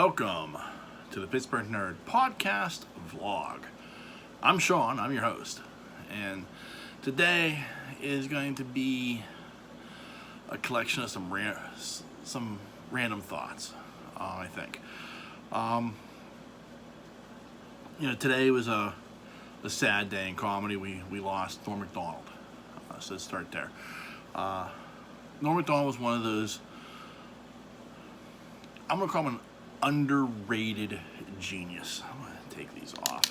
Welcome to the Pittsburgh Nerd Podcast Vlog. I'm Sean, I'm your host, and today is going to be a collection of some random thoughts, I think. Today was a sad day in comedy. We lost Norm Macdonald, so let's start there. Norm Macdonald was one of those, I'm going to call him an underrated genius. I'm going to take these off.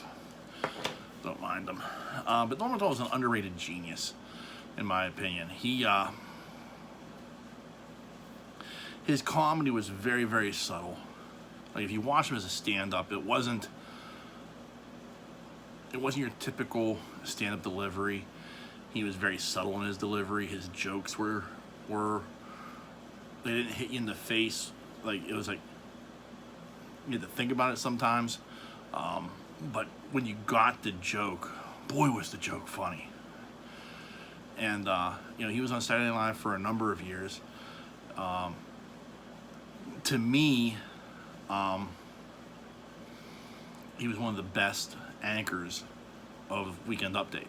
Don't mind them. But Norm Macdonald was an underrated genius, in my opinion. His comedy was very, very subtle. Like, if you watch him as a stand-up, it wasn't your typical stand-up delivery. He was very subtle in his delivery. His jokes were they didn't hit you in the face. Like, it was like you had to think about it sometimes. But when you got the joke, boy, was the joke funny. And he was on Saturday Night Live for a number of years. To me, he was one of the best anchors of Weekend Update.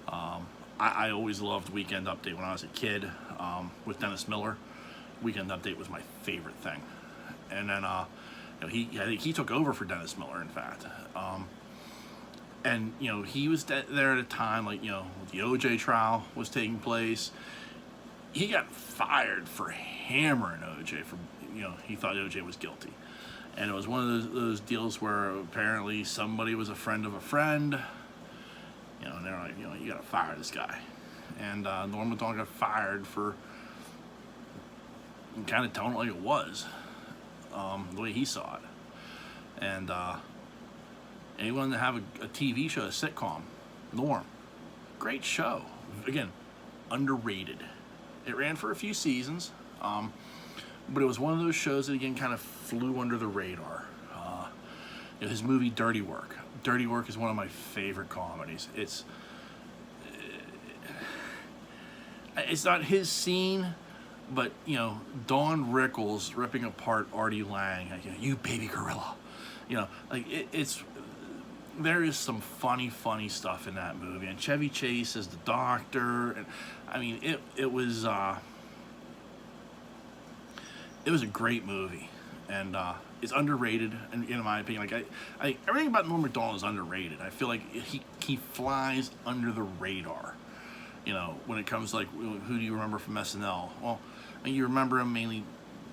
I always loved Weekend Update when I was a kid with Dennis Miller. Weekend Update was my favorite thing. And then I think he took over for Dennis Miller, in fact. And he was there at a time like the OJ trial was taking place. He got fired for hammering OJ for he thought OJ was guilty. And it was one of those deals where apparently somebody was a friend of a friend, and they're like, you gotta fire this guy. And Norm Macdonald got fired for kind of telling it like it was, the way he saw it. And he wanted to have a TV show, a sitcom, Norm. Great show. Again, underrated. It ran for a few seasons, but it was one of those shows that, again, kind of flew under the radar. His movie Dirty Work. Dirty Work is one of my favorite comedies. It's not his scene, but Don Rickles ripping apart Artie Lang, like, you baby gorilla. There is some funny stuff in that movie, and Chevy Chase as the doctor, and I mean it was a great movie, and it's underrated, in my opinion. Like I everything about Norm Macdonald is underrated. I feel like he flies under the radar. When it comes to, like, who do you remember from SNL? Well, you remember him mainly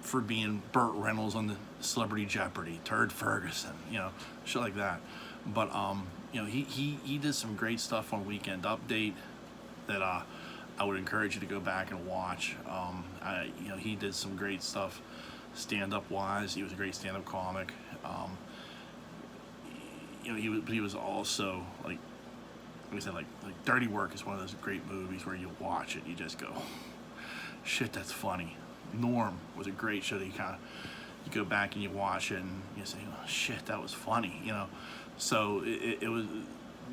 for being Burt Reynolds on the Celebrity Jeopardy, Turd Ferguson, shit like that. But he did some great stuff on Weekend Update that I would encourage you to go back and watch. He did some great stuff stand-up wise. He was a great stand-up comic. He was also, like I said, like Dirty Work is one of those great movies where you watch it, you just go, shit, that's funny. Norm was a great show that you go back and you watch it and you say, oh, shit, that was funny, So it was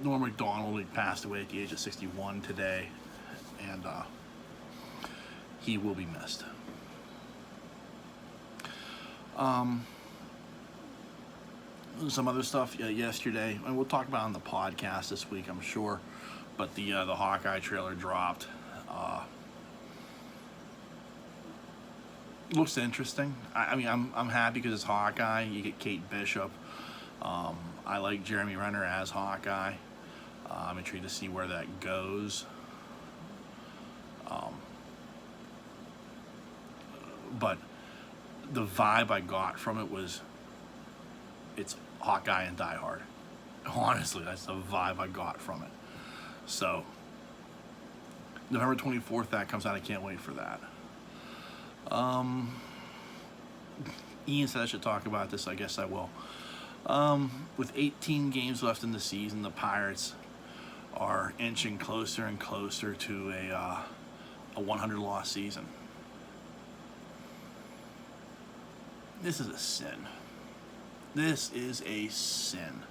Norm Macdonald. He passed away at the age of 61 today, and he will be missed. Some other stuff yesterday, and we'll talk about it on the podcast this week, I'm sure. But the Hawkeye trailer dropped. Looks interesting. I'm happy because it's Hawkeye. You get Kate Bishop. I like Jeremy Renner as Hawkeye. I'm intrigued to see where that goes. But the vibe I got from it was, it's Hawkeye and Die Hard. Honestly, that's the vibe I got from it. So, November 24th, that comes out. I can't wait for that. Ian said I should talk about this. I guess I will. With 18 games left in the season, the Pirates are inching closer and closer to a 100-loss season. This is a sin. This is a sin.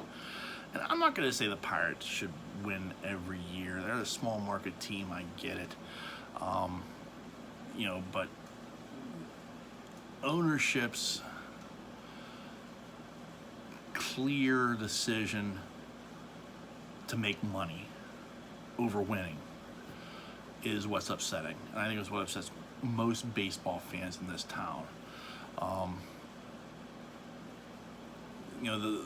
And I'm not going to say the Pirates should win every year. They're a small market team. I get it. But ownerships clear decision to make money over winning is what's upsetting. And I think it's what upsets most baseball fans in this town. You know,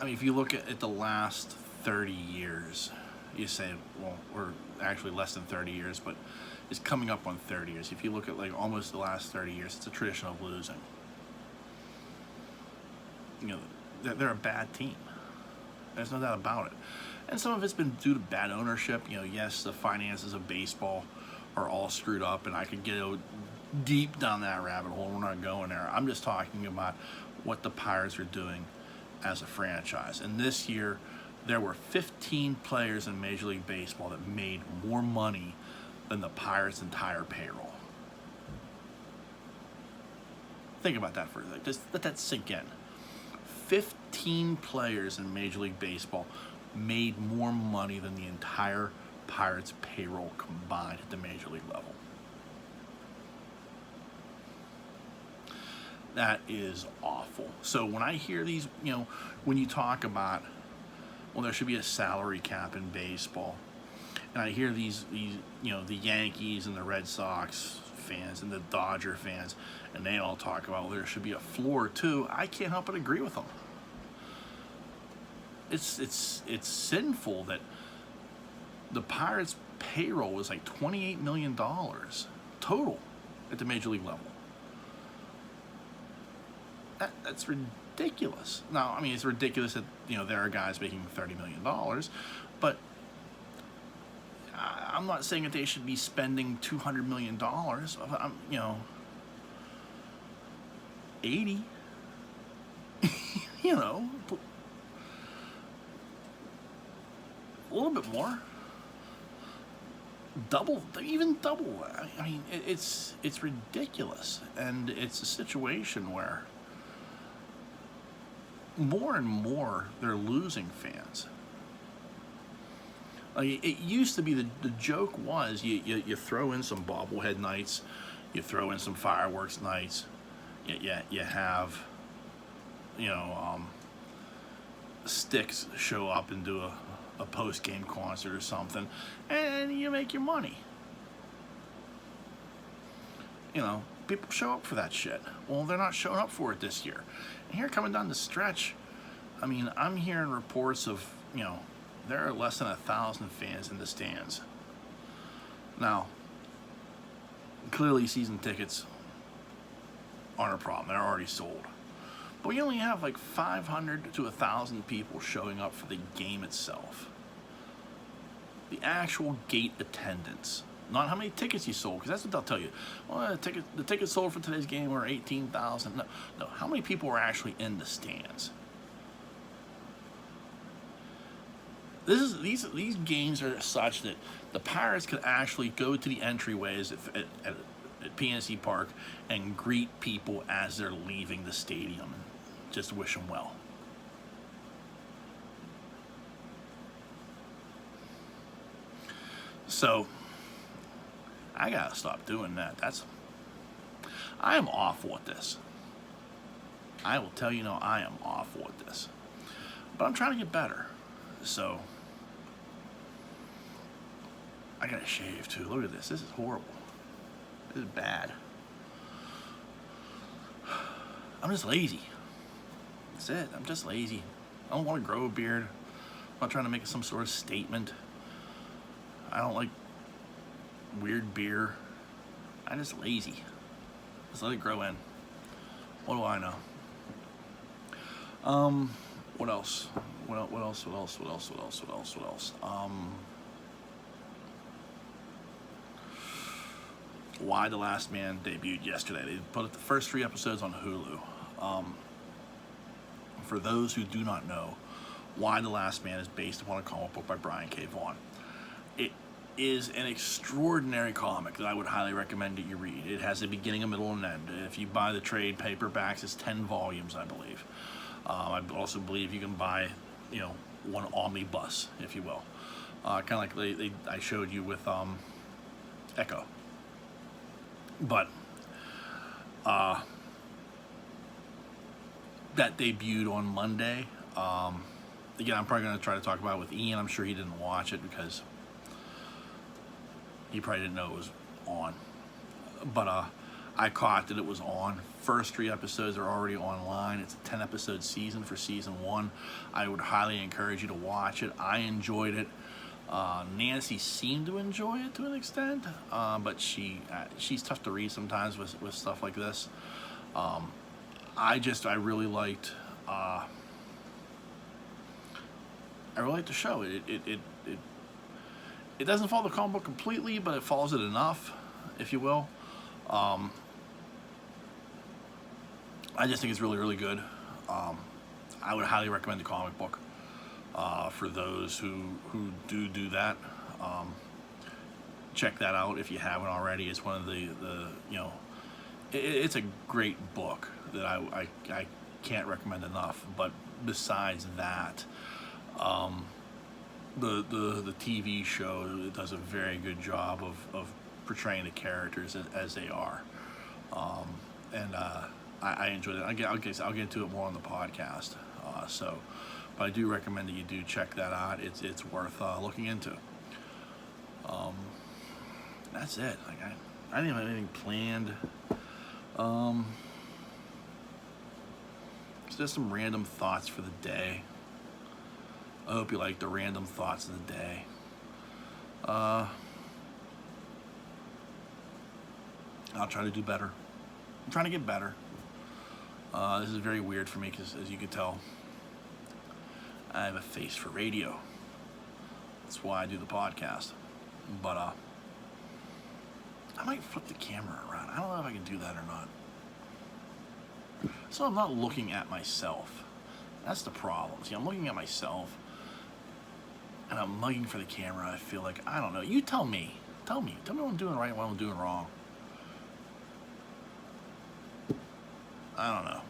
if you look at the last 30 years, you say, well, or actually less than 30 years, but it's coming up on 30 years. If you look at like almost the last 30 years, it's a tradition of losing. You know, they're a bad team. There's no doubt about it. And some of it's been due to bad ownership. You know, yes, the finances of baseball are all screwed up, and I could go deep down that rabbit hole. We're not going there. I'm just talking about what the Pirates are doing as a franchise. And this year, there were 15 players in Major League Baseball that made more money than the Pirates' entire payroll. Think about that for a second. Just let that sink in. 15 players in Major League Baseball made more money than the entire Pirates' payroll combined at the Major League level. That is awful. So when I hear these, you know, when you talk about, well, there should be a salary cap in baseball, and I hear these, you know, the Yankees and the Red Sox fans and the Dodger fans, and they all talk about, well, there should be a floor too. I can't help but agree with them. It's sinful that the Pirates' payroll was like $28 million total at the Major League level. That's ridiculous. Now, I mean, it's ridiculous that, you know, there are guys making $30 million, but I'm not saying that they should be spending $200 million. I'm, you know, 80. You know, a little bit more. Double, even double. I mean, it's ridiculous, and it's a situation where more and more they're losing fans. Like, it used to be the joke was you throw in some bobblehead nights, you throw in some fireworks nights, you have, you know, Sticks show up and do a post-game concert or something, and you make your money. You know, people show up for that shit. Well, they're not showing up for it this year. And here, coming down the stretch, I mean, I'm hearing reports of, you know, there are less than 1,000 fans in the stands. Now, clearly season tickets aren't a problem. They're already sold. But we only have like 500 to 1,000 people showing up for the game itself. The actual gate attendance. Not how many tickets you sold, because that's what they'll tell you. Well, the tickets sold for today's game were 18,000. No, how many people were actually in the stands? These games are such that the Pirates could actually go to the entryways at PNC Park and greet people as they're leaving the stadium and just wish them well. So I gotta stop doing that. I am awful at this. I will tell you, no, I am awful at this. But I'm trying to get better. So I gotta shave too. Look at this. This is horrible. This is bad. I'm just lazy. That's it. I'm just lazy. I don't want to grow a beard. I'm not trying to make some sort of statement. I don't like weird beer. I'm just lazy. Just let it grow in. What do I know? What else? What else? Why the Last Man debuted yesterday. They put the first 3 episodes on Hulu. For those who do not know, Why the Last Man is based upon a comic book by Brian K. Vaughan. It is an extraordinary comic that I would highly recommend that you read. It has a beginning, a middle, and an end. If you buy the trade paperbacks, it's 10 volumes, I believe. I also believe you can buy, you know, one omnibus, if you will. Kind of like I showed you with Echo. But that debuted on Monday. Again, I'm probably going to try to talk about it with Ian. I'm sure he didn't watch it because he probably didn't know it was on. But I caught that it was on. First 3 episodes are already online. It's a 10-episode season for season 1. I would highly encourage you to watch it. I enjoyed it. Nancy seemed to enjoy it to an extent, but she's tough to read sometimes with stuff like this. I really liked the show. It doesn't follow the comic book completely, but it follows it enough, if you will. I just think it's really, really good. I would highly recommend the comic book for those who do that. Check that out if you haven't already. It's one of the it's a great book that I can't recommend enough. But besides that, the TV show does a very good job of portraying the characters as they are, and I enjoyed it. I'll get into it more on the podcast. But I do recommend that you do check that out. It's worth looking into. That's it. Like I didn't have anything planned. It's just some random thoughts for the day. I hope you like the random thoughts of the day. I'll try to do better. I'm trying to get better. This is very weird for me because, as you can tell, I have a face for radio. That's why I do the podcast. But I might flip the camera around. I don't know if I can do that or not. So I'm not looking at myself. That's the problem. See, I'm looking at myself, and I'm mugging for the camera. I feel like, I don't know. You tell me. Tell me what I'm doing right and what I'm doing wrong. I don't know.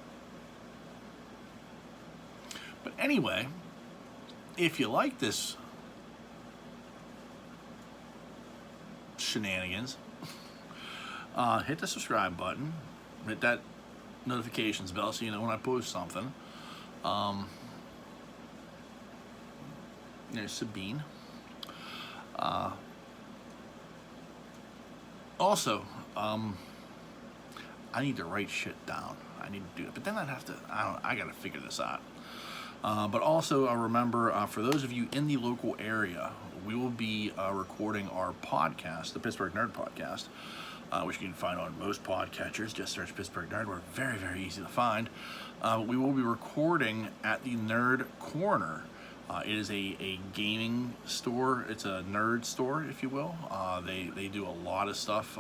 But anyway, if you like this shenanigans, hit the subscribe button, hit that notifications bell so you know when I post something. There's Sabine. Also, I need to write shit down. I need to do it, but then I gotta figure this out. But also, remember, for those of you in the local area, we will be recording our podcast, the Pittsburgh Nerd Podcast, which you can find on most podcatchers. Just search Pittsburgh Nerd. We're very, very easy to find. We will be recording at the Nerd Corner. It is a gaming store. It's a nerd store, if you will. They do a lot of stuff.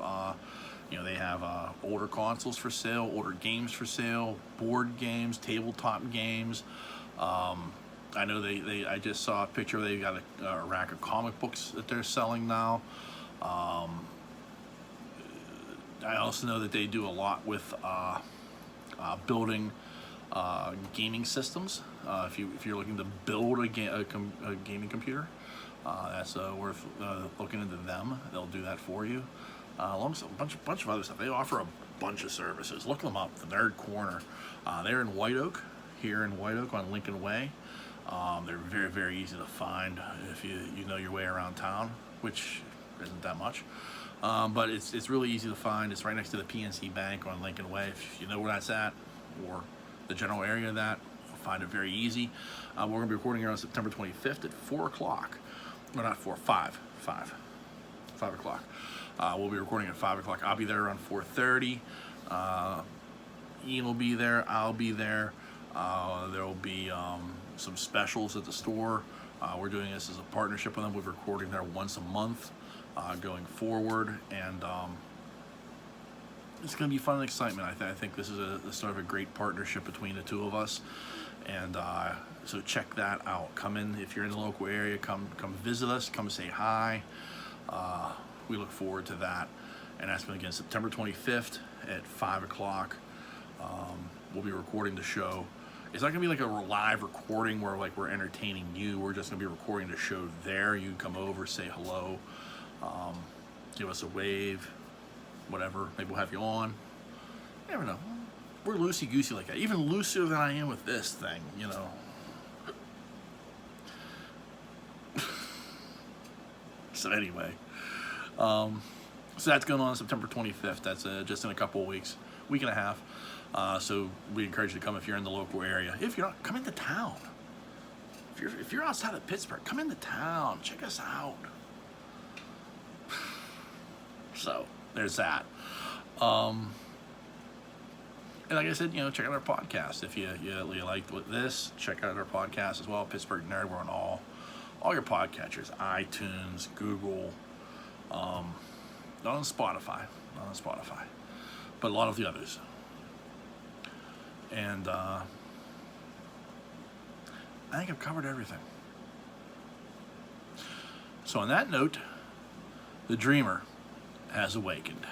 They have older consoles for sale, older games for sale, board games, tabletop games. I know I just saw a picture. They've got a rack of comic books that they're selling now. I also know that they do a lot with building gaming systems. If you're looking to build a gaming computer, that's worth looking into them. They'll do that for you. Along with a bunch of other stuff. They offer a bunch of services. Look them up. The Nerd Corner. They're in White Oak, here in White Oak on Lincoln Way. They're very, very easy to find if you know your way around town, which isn't that much. But it's really easy to find. It's right next to the PNC Bank on Lincoln Way. If you know where that's at, or the general area of that, you'll find it very easy. We're going to be recording here on September 25th at 4 o'clock. No, not 4, 5 o'clock. We'll be recording at 5 o'clock. I'll be there around 4:30. Ian will be there. I'll be there. There will be some specials at the store. We're doing this as a partnership with them. We're recording there once a month going forward, and it's going to be fun and excitement. I think this is a sort of a great partnership between the two of us, and so check that out. Come in if you're in the local area. Come visit us. Come say hi. We look forward to that, and that's again September 25th at 5 o'clock. We'll be recording the show. It's not gonna be like a live recording where like we're entertaining you. We're just gonna be recording the show there. You can come over, say hello, give us a wave, whatever. Maybe we'll have you on. You never know. we're loosey goosey like that. Even looser than I am with this thing, you know. So anyway, so that's going on September 25th. That's just in a couple of weeks, week and a half. So we encourage you to come if you're in the local area. If you're not, come into town. If you're outside of Pittsburgh, come into town. Check us out. So there's that. And like I said, you know, check out our podcast. If you liked this, check out our podcast as well. Pittsburgh Nerd. We're on all your podcatchers, iTunes, Google, not on Spotify, but a lot of the others. And I think I've covered everything. So on that note, the dreamer has awakened.